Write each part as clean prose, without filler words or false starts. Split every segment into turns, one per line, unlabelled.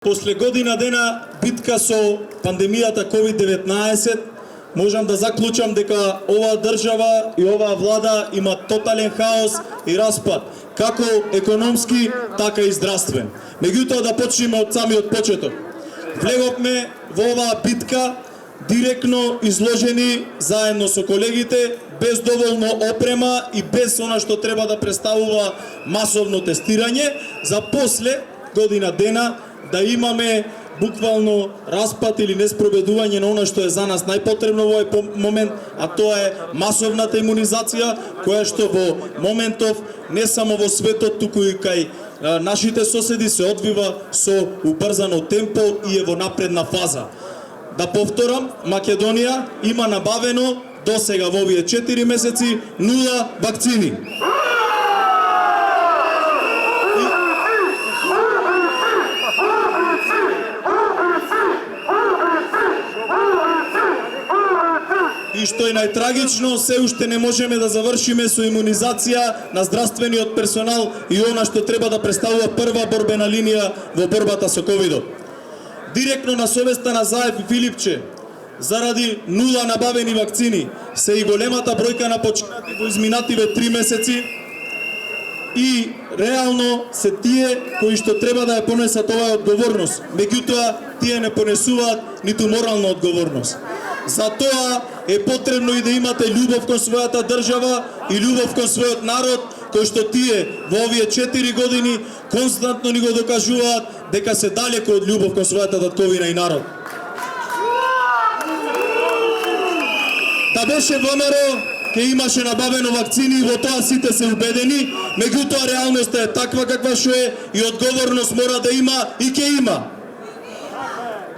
После година дена битка со пандемијата COVID-19, можам да заклучам дека оваа држава и оваа влада има тотален хаос и распад, како економски, така и здравствен. Меѓутоа да почнеме од самиот почеток. Влеговме во оваа битка директно изложени заедно со колегите, без доволно опрема и без она што треба да представува масовно тестирање, за после година дена да имаме буквално распад или неспроведување на она што е за нас најпотребно во овој момент, а тоа е масовната имунизација, која што во моментов не само во светот, туку и кај нашите соседи се одвива со убрзано темпо и е во напредна фаза. Да повторам, Македонија има набавено до сега во овие 4 месеци 0 вакцини. И што е најтрагично, се уште не можеме да завршиме со имунизација на здравствениот персонал и она што треба да представува прва борбена линија во борбата со ковидот. Директно на совеста на Заев и Филипче, заради 0 набавени вакцини, се и големата бројка на починати во изминативе 3 месеци и реално се тие кои што треба да ја понесат оваа одговорност. Меѓутоа, тие не понесуваат ниту морална одговорност. Затоа е потребно и да имате љубов кон својата држава и љубов кон својот народ, кој што тие во овие 4 години константно ни го докажуваат дека се далеко од љубов кон својата татковина и народ. Да беше ВМРО, ке имаше набавено вакцини и во тоа сите се убедени, меѓутоа реалноста е таква каква што е и одговорност мора да има и ке има.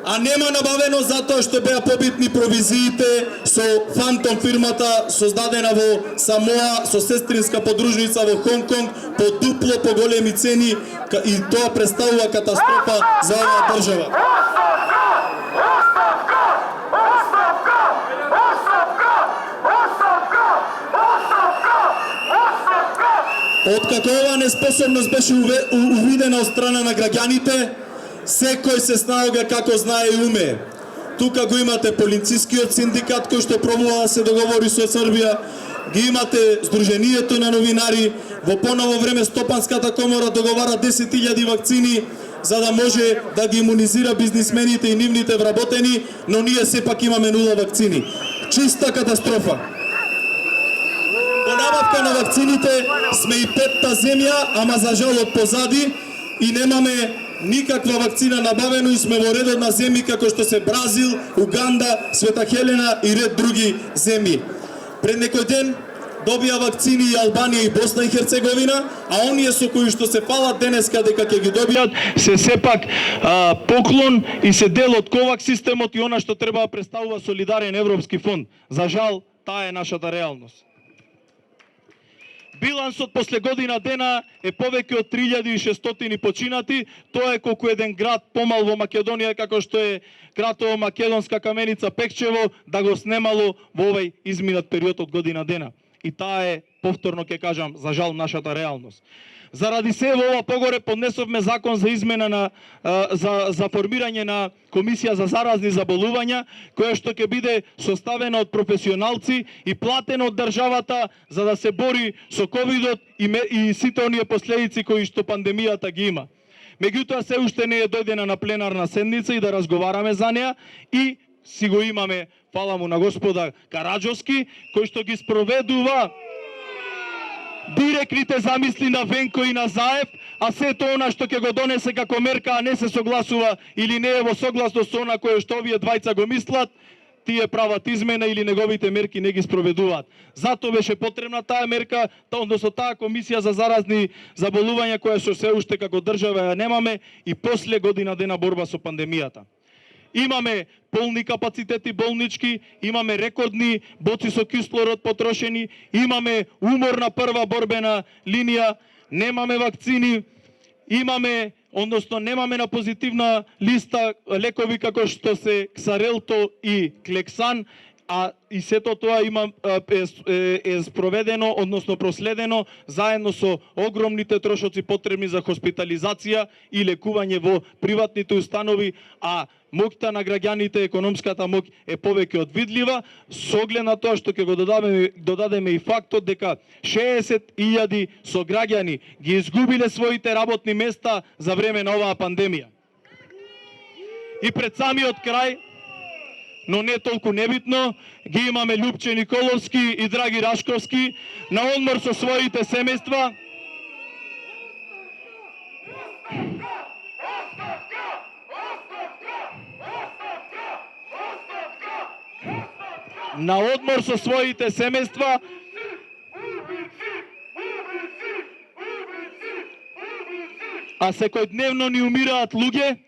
А нема набавено затоа што беа побитни провизиите со Фантом фирмата создадена во Самоа со сестринска подружница во Хонг Конг по дупло поголеми цени и тоа представува катастрофа за оваа држава. Откако оваа неспособност беше увидена од страна на граѓаните, секој се снаога како знае и умее. Тука го имате полицискиот синдикат кој што пробува да се договори со Србија, ги имате Сдруженијето на новинари, во поново време Стопанската комора договара 10.000 вакцини за да може да ги имунизира бизнисмените и нивните вработени, но ние сепак имаме 0 вакцини. Чиста катастрофа. По набавка на вакцините сме и 5-та земја, ама за жал од позади и немаме никаква вакцина набавено и сме во редот на земји како што се Бразил, Уганда, Света Хелена и ред други земји. Пред некој ден добија вакцини и Албанија и Босна и Херцеговина, а оние со кои што се фалат денеска дека ќе ги добијат се сепак поклон и се дел од ковакс системот и она што треба да представува солидарен европски фонд. За жал, таа е нашата реалност. Билансот после година дена е повеќе од 3600 починати, тоа е колку еден град помал во Македонија како што е градово македонска Каменица Пекчево да го снемало во овој изминат период од година дена. И таа е, повторно ќе кажам, за жал нашата реалност. Заради се во ова погоре поднесовме закон за измена за формирање на комисија за заразни заболувања, која што ќе биде составена од професионалци и платена од државата за да се бори со ковидот и сите оние последици кои што пандемијата ги има. Меѓутоа се уште не е дојдена на пленарна седница и да разговараме за неа и си го имаме, фала му на господа Караджовски, кој што ги спроведува директните замисли на Венко и на Заев, а сето она што ќе го донесе како мерка, а не се согласува или не е во согласност со она кое што овие двајца го мислат, тие прават измена или неговите мерки не ги спроведуваат. Затоа беше потребна таа мерка, односно таа комисија за заразни заболувања која што се уште како држава ја немаме и после година дена борба со пандемијата. Имаме полни капацитети болнички, имаме рекордни боци со кислород потрошени, имаме уморна прва борбена линија, немаме вакцини, немаме на позитивна листа лекови како што се Ксарелто и Клексан
а и сето тоа е спроведено, односно проследено заедно со огромните трошоци потребни за хоспитализација и лекување во приватните установи, а моќта на граѓаните, економската моќ е повеќе од видлива, со оглед на тоа што ќе го додадеме и фактот дека 60.000 сограѓани ги изгубиле своите работни места за време на оваа пандемија. И пред самиот крај, но не толку небитно, ги имаме Љупче Николовски и Драги Рашковски на одмор со своите семејства. На одмор со своите семејства а секојдневно ни умираат луѓе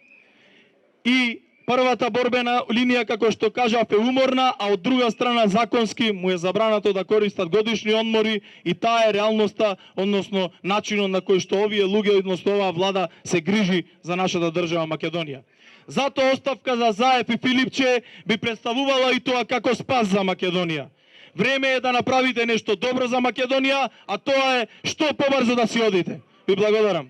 и првата борбена линија, како што кажав, е уморна, а од друга страна законски му е забрането да користат годишни одмори и таа е реалноста, односно начинот на кој што овие луѓе, односно оваа влада се грижи за нашата држава Македонија. Затоа оставка за Заев и Филипче би представувала и тоа како спас за Македонија. Време е да направите нешто добро за Македонија, а тоа е што побрзо да си одите. Ви благодарам.